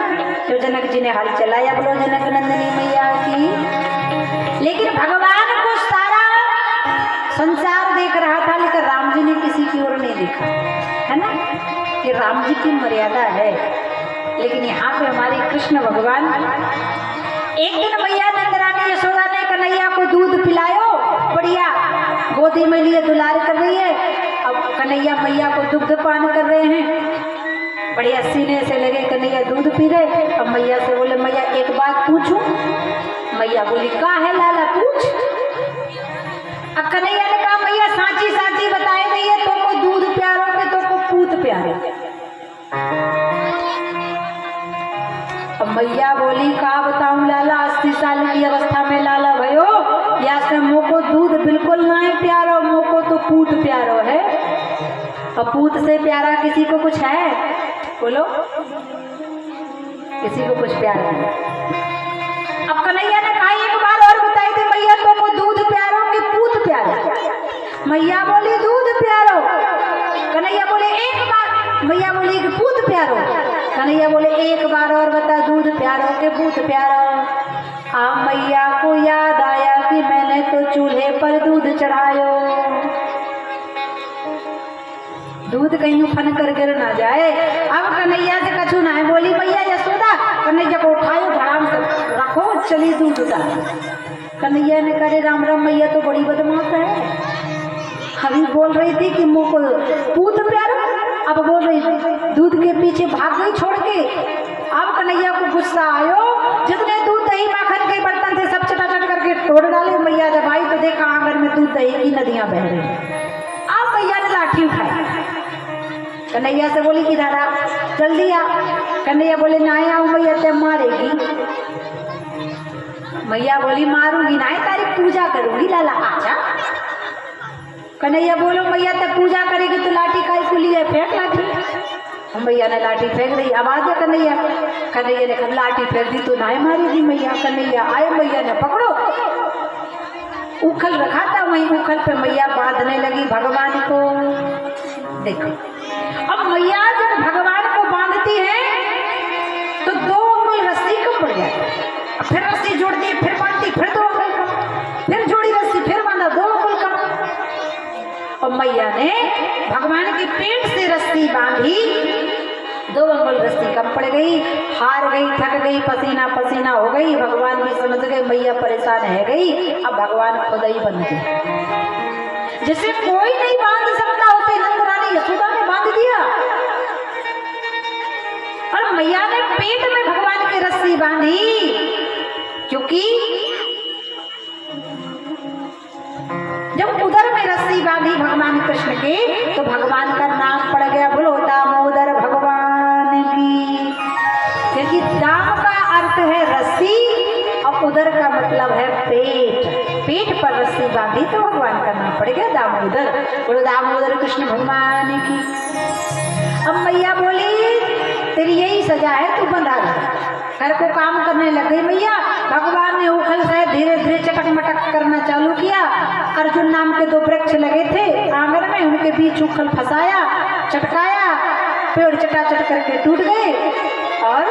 तो जनक जी ने हल चलाया, बोलो जनक नंदिनी मैया की। लेकिन भगवान को सारा संसार देख रहा था, लेकिन राम जी ने किसी की ओर नहीं देखा, है ना, कि राम जी की मर्यादा है। लेकिन यहाँ पे हमारे कृष्ण भगवान एक दिन मैया रानी यशोदा ने कन्हैया को दूध पिलायो, बढ़िया गोदी में लिए दुलार कर रही है। अब कन्हैया मैया को दुग्ध पान कर रहे हैं, बढ़िया सीने से लगे कन्हैया दूध पी रहे। अब मैया से बोले मैया एक बात पूछूं? मैया बोली का है लाला पूछ। अब कन्हैया ने कहा मैया साची साची बताए नहीं है, तो को दूध प्यारो के तो को पूत प्यारे। अब मैया बोली का बताऊं लाला, 80 साल की अवस्था में लाला भयो, या से मोको दूध बिल्कुल ना है प्यारो, मोको तो पूत प्यारो है। और पूत से प्यारा किसी को कुछ है? बोलो, किसी को कुछ प्यारा नहीं। अब कन्हैया ने कहा एक बार और बताई थी मैया तो को दूध प्यारो कि पूत प्यारो? मैया बोली दूध प्यारो। कन्हैया बोले एक बार, मैया बोली कि पूत प्यारो। कन्हैया बोले एक बार और बता, दूध प्यारो के पूत प्यारो? मैया को याद आया कि मैंने तो चूल्हे पर दूध चढ़ायो, दूध कहीं फन कर गिर ना जाए। अब कन्हैया से कछु ना है, बोली मैया यशोदा कन्हैया को उठायो धड़ाम से रखो, चली दूध उतार। कन्हैया ने करे राम राम, मैया तो बड़ी बदमाश है, अभी बोल रही थी कि मुँह को पूत प्यारो, अब बोल रही दूध के पीछे भाग गई छोड़ के। अब कन्हैया को गुस्सा आयो, जितने दूध दही माखन के बर्तन थे सब चटाचट करके तोड़ डाले। मैया जब आई तो देखा आंगन में दूध दही की नदियां बह रही। अब मैया ने लाठी उठाई, कन्हैया से बोली कि दादा जल्दी आ। कन्हैया बोले ना आओ मैया ते मारेगी। मैया बोली मारूंगी ना, तारी पूजा करूंगी लाला आजा। कन्हैया बोलो मैया तब पूजा करेगी तो लाठी काई को लिए फेंक लाठी। मैया ने लाठी फेंक दी, आवाज है कन्हैया। कन्हैया ने कहा लाठी फेंक दी तो ना मारेगी मैया। कन्हैया आए, मैया ने पकड़ो, उखल रखा था वहीं उखल पे मैया बांधने लगी भगवान को। देखो अब मैया जब भगवान को बांधती है तो 2 अंगुल रस्सी कम पड़ जाती, फिर रस्सी जोड़ती, फिर बांधती, फिर 2 अंगुल कम, फिर जोड़ी रस्सी, फिर बांधा, 2 अंगुल कम। और मैया ने भगवान के पेट से रस्सी बांधी, 2 अंगुल रस्सी कम पड़ गई, हार गई, थक गई, पसीना पसीना हो गई। भगवान भी समझ गए मैया परेशान है गई, अब भगवान खुद ही बन गए। जिसे कोई नहीं बांध सकता उसे नंद रानी यशोदा ने बांध दिया। और मैया ने पेट में भगवान की रस्सी बांधी, क्योंकि जब उदर में रस्सी बांधी भगवान कृष्ण के तो भगवान का नाम पड़ गया, बोलो दामोदर भगवान की। क्योंकि दाम का अर्थ है रस्सी और उदर का मतलब है पेट, पेट पर रस्सी बांधी तो भगवान का नाम पड़ गया दामोदर। बोलो दामोदर कृष्ण भगवान की। अब मैया बोली तेरी यही सजा है, तू बंधा घर को काम करने लग गई मैया। भगवान ने उखल से धीरे धीरे चटक मटक करना चालू किया। अर्जुन नाम के 2 वृक्ष लगे थे आंगन में, उनके बीच उखल फंसाया, चटकाया, पेड़ चटाचट करके टूट गए। और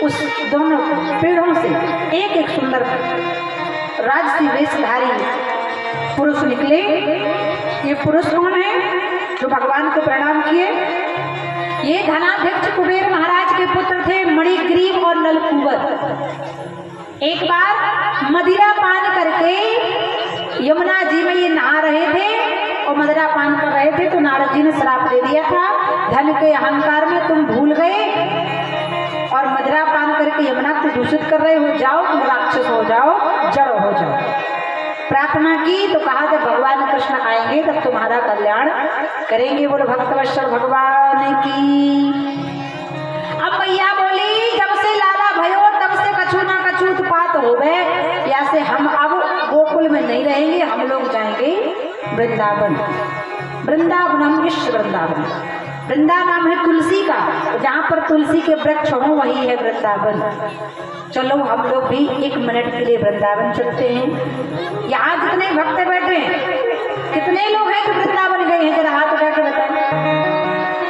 उस दोनों पेड़ों से एक एक सुंदर राजसी वेशधारी पुरुष निकले। ये पुरुष कौन है? जो भगवान को प्रणाम किए। ये धनाध्यक्ष कुबेर महाराज के पुत्र थे मणिग्रीव और नलकूबर। एक बार मदिरा पान करके यमुना जी में ये नहा रहे थे और मदिरा पान कर रहे थे तो नारद जी ने श्राप दे दिया था, धन के अहंकार में तुम भूल गए और मदिरा पान करके यमुना को दूषित कर रहे हो, जाओ तुम राक्षस हो जाओ, जड़ हो जाओ। प्रार्थना की तो कहा जब भगवान कृष्ण आएंगे तब तुम्हारा कल्याण करेंगे। बोलो भक्तवत्सल भगवान की। अब मैया बोली जब से लाला भयो तब से कछु ना कछु उत्पात हो गए, या से हम अब गोकुल में नहीं रहेंगे, हम लोग जाएंगे वृंदावन। वृंदावनम विश्व वृंदावन। वृंदा नाम है तुलसी का, जहाँ पर तुलसी के वृक्ष हो वही है वृंदावन। चलो हम लोग भी 1 मिनट के लिए वृंदावन चलते हैं। यहाँ जितने भक्त बैठे हैं, कितने लोग हैं जो वृंदावन गए हैं? जरा हाथ उठा के बताएं।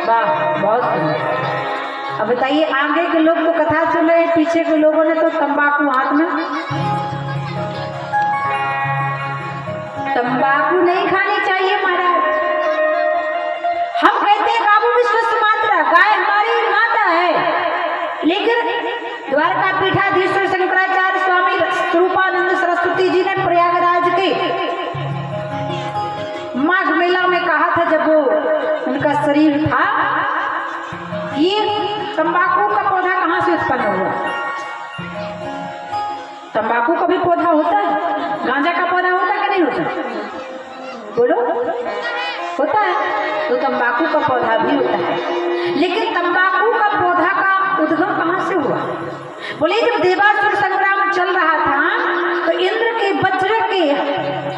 वाह, बहुत सुंदर। अब बताइए आगे के लोग तो कथा सुन रहे, पीछे के लोगों ने तो तंबाकू हाथ में। तंबाकू नहीं खानी चाहिए महाराज। हम कहते हैं काबू विश्वस्त मात्रा, गाय हमारी माता है, लेकिन द्वारका पीठाधीश्वर शंकराचार्य स्वामी तंबाकू का पौधा कहाँ से उत्पन्न हुआ? तंबाकू का भी पौधा होता है, गांजा का पौधा होता है कि नहीं होता? बोलो, होता है। तो तंबाकू का पौधा भी होता है, लेकिन तंबाकू का पौधा का उद्गम कहाँ से हुआ? बोले जब देवासुर संग्राम चल रहा था तो इंद्र के वज्र के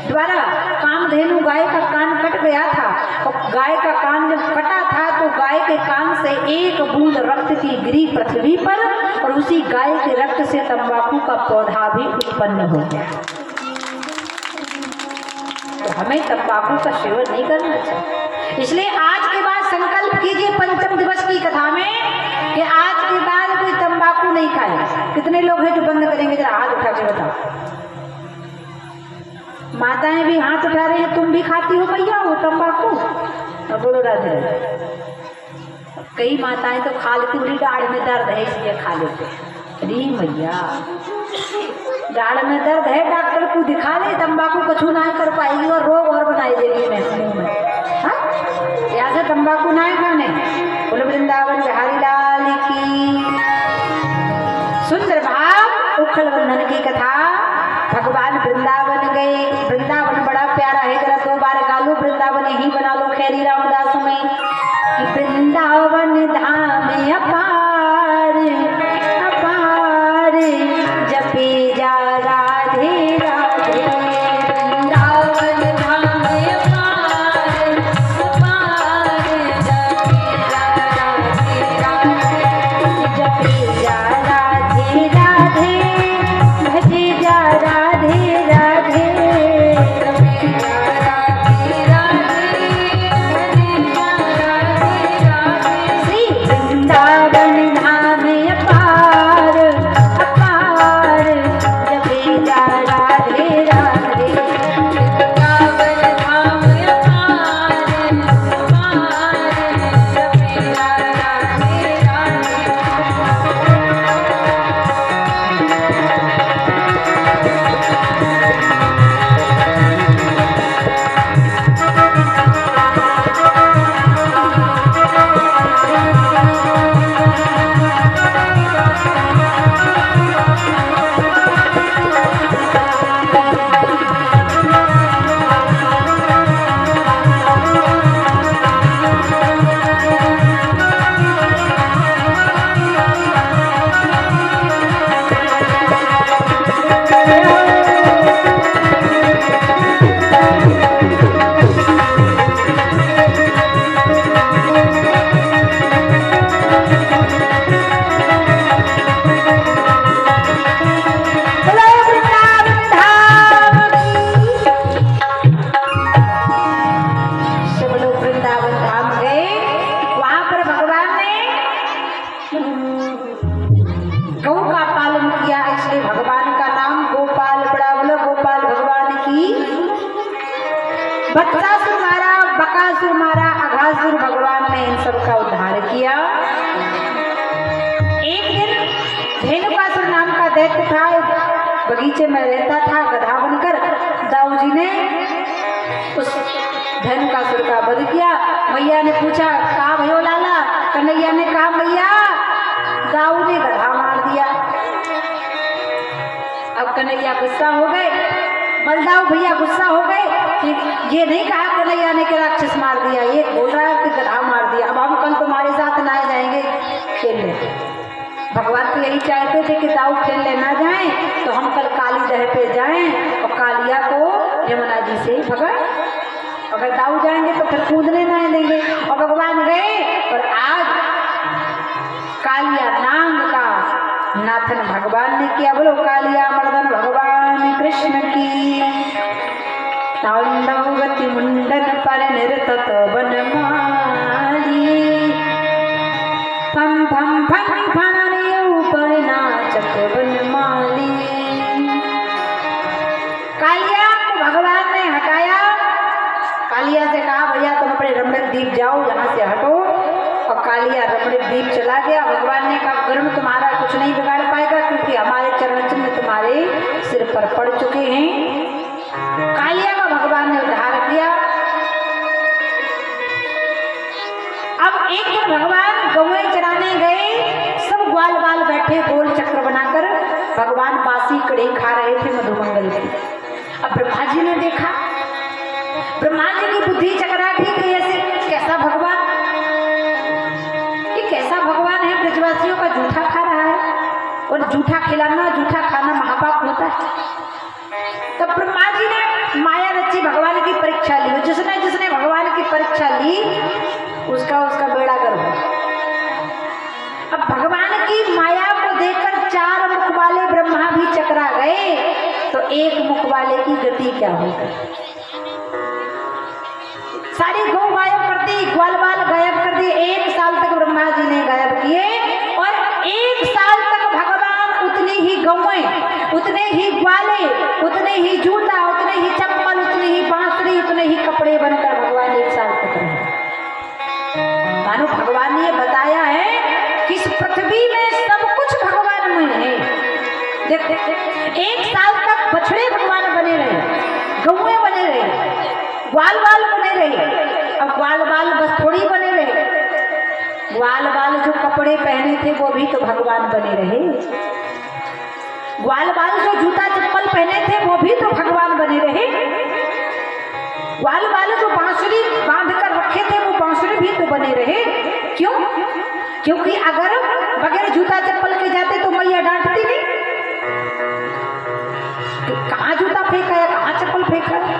द्वारा कामधेनु गाय का कान कट गया था, और गाय का कान जब कटा था तो गाय के कान से एक बूंद रक्त की गिरी पृथ्वी पर, और उसी गाय के रक्त से तंबाकू का पौधा भी उत्पन्न हो गया। तो हमें तंबाकू का सेवन नहीं करना चाहिए। इसलिए आज के बाद संकल्प कीजिए पंचम दिवस की कथा में कि आज के बाद कोई तंबाकू नहीं खाए। कितने लोग हैं जो बंद करेंगे? जरा हाथ उठा के बताओ। माताएं भी हाथ उठा रही है, तुम भी खाती हो भैया वो तंबाकू? बोलो राधे। कई माताएं तो खा लेती, बोली दाढ़ में दर्द है इसलिए खा लेते हैं। अरे भैया, दाढ़ में दर्द है, डॉक्टर को दिखा ले, तंबाकू कछु ना कर पाएगी और रोग और बनाई देगी मुंह में। हाँ, यहाँ से तंबाकू ना खाने। बोलो वृंदावन बिहारी लाल की। सुंदर भाव उखल बंधन की कथा। भगवान वृंदावन गए। वृंदावन बड़ा प्यारा है, जरा 2 बार गालो, वृंदावन ही बना लो खैरी रामदास में। वृंदावन धाम अपार अपार, जपे जा राधे राधे। वृंदावन धाम अपार अपार, जपे जा राधे राधे, जपे जा राधे राधे, भजे जा राधे राधे, भजे जा राधे राधे। श्री वृंदावन धाम अपार अपार, जपे जा राधे राधे। वृंदावन धाम अपार अपार, जपे जा राधे राधे। बत्सासुर मारा, बकासुर मारा, अघासुर भगवान ने इन सब का उद्धार किया। एक दिन धेनुकासुर नाम का दैत्य था, बगीचे में रहता था गधा बनकर। दाऊ जी ने उस धेनुकासुर का वध किया। मैया ने पूछा, कहा भयो लाला? कन्हैया ने कहा, मैया दाऊ ने गधा मार दिया। अब कन्हैया गुस्सा हो गए, बलदाऊ भैया गुस्सा हो गए कि ये नहीं कहा कन्हैया ने कि राक्षस मार दिया, ये बोल रहा है कि गधा मार दिया। अब हम कल तुम्हारे साथ ना जाएंगे खेलने। भगवान तो यही चाहते थे कि दाऊ खेलने ना जाएं, तो हम कल काली दह पे जाएं और कालिया को यमुना जी से ही भगा। अगर दाऊ जाएंगे तो फिर कूदने ना देंगे। और भगवान गए और आज कालिया नाम का नाथन भगवान ने किया। बोलो कालिया मर्दन भगवान कृष्ण की। तांडव गति मुंडन पर निरतत बनमाली, फम फम फम फनाने ऊपर नाचत बनमाली। कालिया को भगवान ने हटाया। कालिया से कहा, भैया तुम अपने रमणीक द्वीप जाओ, यहाँ से हटो। और कालिया रमणीक द्वीप चला गया। भगवान ने कहा, गर्म तुम्हारा कुछ नहीं बिगाड़ पाएगा, क्योंकि हमारे चरण चिन्ह तुम्हारे सिर पर पड़ चुके हैं। कालिया का भगवान ने उद्धार किया। अब एक दिन भगवान गौएं चराने गए बासी कड़ी खा रहे थे मधुमंगल की। अब ब्रह्मा जी ने देखा, ब्रह्मा जी की बुद्धि चकरा गई कि ऐसे कैसा भगवान, ये कैसा भगवान है, ब्रजवासियों का जूठा खा रहा है, और जूठा खिलाना जूठा खाना महापाप होता है। तब ब्रह्मा जी ने माया रची, भगवान की परीक्षा ली। जिसने जिसने भगवान की परीक्षा ली उसका बेड़ा गर्क। अब भगवान की माया को देखकर 4 मुख वाले ब्रह्मा भी चकरा गए, तो 1 मुख वाले की गति क्या होगी। सारी गौ गायब कर दी, ग्वाल बाल गायब कर दिए। 1 साल तक ब्रह्मा जी ने गायब किए, और 1 साल तक भगवान उतनी ही गौएं, उतने ही ग्वाले, उतने ही जूता, उतने ही चप्पल, उतनी ही बांसुरी, उतने ही कपड़े बनकर भगवान 1 साल तक रहे। मानो भगवान ने ये बताया है कि इस पृथ्वी में सब कुछ भगवान में है। देख 1 साल तक बछड़े भगवान बने रहे, गौएं बने रहे, ग्वाल बाल बने रहे। अब ग्वाल बाल बस थोड़ी बने रहे, ग्वाल बाल जो कपड़े पहने थे वो भी तो भगवान बने रहे। ग्वाल बाल जो जूता चप्पल पहने थे वो भी तो भगवान बने रहे। ग्वाल बाल जो बांसुरी बांध कर रखे थे वो बांसुरी भी तो बने रहे। क्यों? क्योंकि अगर बगैर जूता चप्पल के जाते तो मैया डांटती नहीं, कहाँ जूता फेंका है, कहाँ चप्पल फेंका है।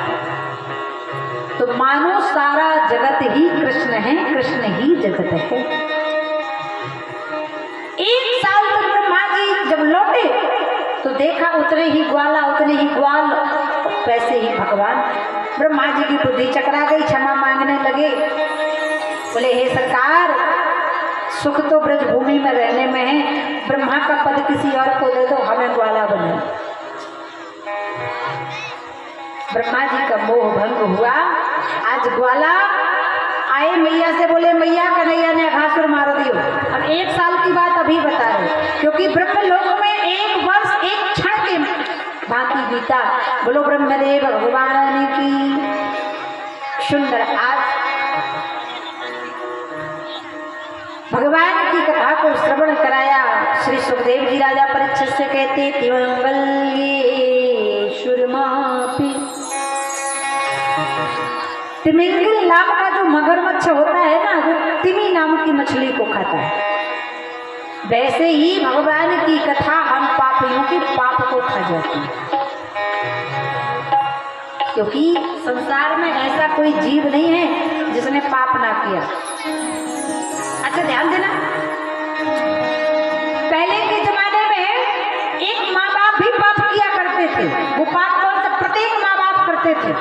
तो मानो सारा जगत ही कृष्ण है, कृष्ण ही जगत है। 1 साल तक ब्रह्मा जी जब लौटे तो देखा उतने ही ग्वाला, उतने ही ग्वाल, वैसे ही भगवान। ब्रह्मा जी की बुद्धि चकरा गई, क्षमा मांगने लगे। बोले हे सरकार, सुख तो ब्रज भूमि में रहने में है, ब्रह्मा का पद किसी और को दे दो, हमें ग्वाला बने। ब्रह्मा जी का मोह भंग हुआ। आज ग्वाला आए मैया से, बोले मैया कन्हैया ने घासुर मार दियो। अब 1 साल की बात अभी बता रहे, क्योंकि ब्रह्मलोक में 1 वर्ष 1 क्षण के भांति बीता। बोलो ब्रह्मदेव भगवान की। सुंदर आज भगवान की कथा को श्रवण कराया। श्री सुखदेव जी राजा परीक्षित से कहते, तिमंगल्ये शुरमापि। तिमिंगल नाम का जो मगरमच्छ होता है ना, जो तिमी नाम की मछली को खाता है, वैसे ही भगवान की कथा हम पापियों के पाप को खा जाती है। क्योंकि संसार में ऐसा कोई जीव नहीं है जिसने पाप ना किया। अच्छा ध्यान देना, पहले के जमाने में एक माँ बाप भी पाप किया करते थे। वो पाप कौन सा? प्रत्येक माँ बाप करते थे।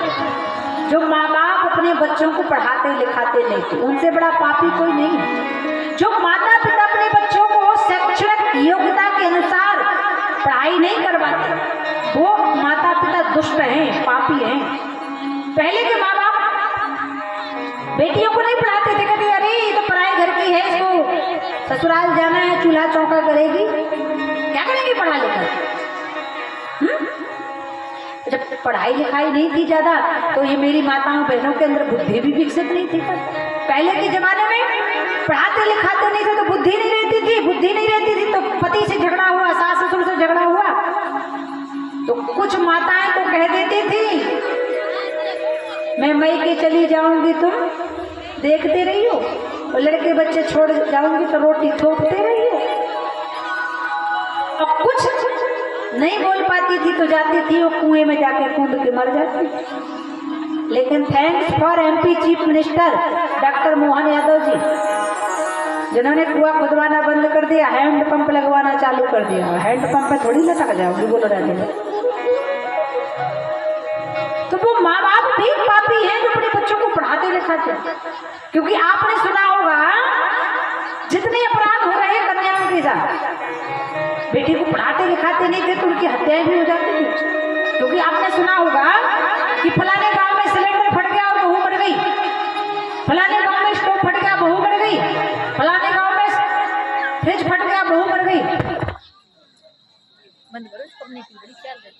जो माँ बाप अपने बच्चों को पढ़ाते लिखाते नहीं थे, उनसे बड़ा पापी कोई नहीं। जो माता पिता अपने बच्चों को शैक्षणिक योग्यता के अनुसार पढ़ाई नहीं करवाते, वो माता पिता दुष्ट हैं, पापी हैं। पहले के माँ बाप बेटियों को नहीं पढ़ाते थे, कहते अरे ये तो पराए घर की है, इसको ससुराल जाना है, चूल्हा चौका करेगी, क्या करेंगे पढ़ा लिखा। जब पढ़ाई लिखाई नहीं थी ज्यादा, तो ये मेरी माताओं बहनों के अंदर बुद्धि भी विकसित नहीं थी। पहले के जमाने में पढ़ाते लिखाते नहीं थे तो बुद्धि नहीं रहती थी। बुद्धि नहीं रहती थी तो पति से झगड़ा हुआ, सास ससुर से झगड़ा हुआ, तो कुछ माताएं तो कह देती थी मैं मई चली जाऊंगी, तुम देखते रही हो, और लड़के बच्चे छोड़ जाऊंगी तो रोटी थोपते रही हो। और कुछ नहीं बोल पाती थी तो जाती थी वो कुएं में जाके कूद के मर जाती। लेकिन thanks for MP chief minister doctor Mohan Yadav ji, जिन्होंने कुआं खुदवाना बंद कर दिया, हैंड पंप लगवाना चालू कर दिया। हैंड पंप पे थोड़ी लटक जाओगी, बोलो राजे। तो वो माँ बाप भी पापी हैं जो अपने बच्चों को पढ़ाते लिखाते। क्योंकि आपने सुना होगा जितने अपराध हो रहे कन्याओं के साथ, बेटी को पढ़ाते लिखाते नहीं थे तो उनकी हत्याएं भी हो जाती थी। क्योंकि आपने सुना होगा कि फलाने गांव में सिलेंडर फट गया और बहू मर गई, फलाने गांव में स्टोव फट गया बहू मर गई, फलाने गांव में फ्रिज फट गया बहू मर गई। बंद करो, बड़ी चल रही।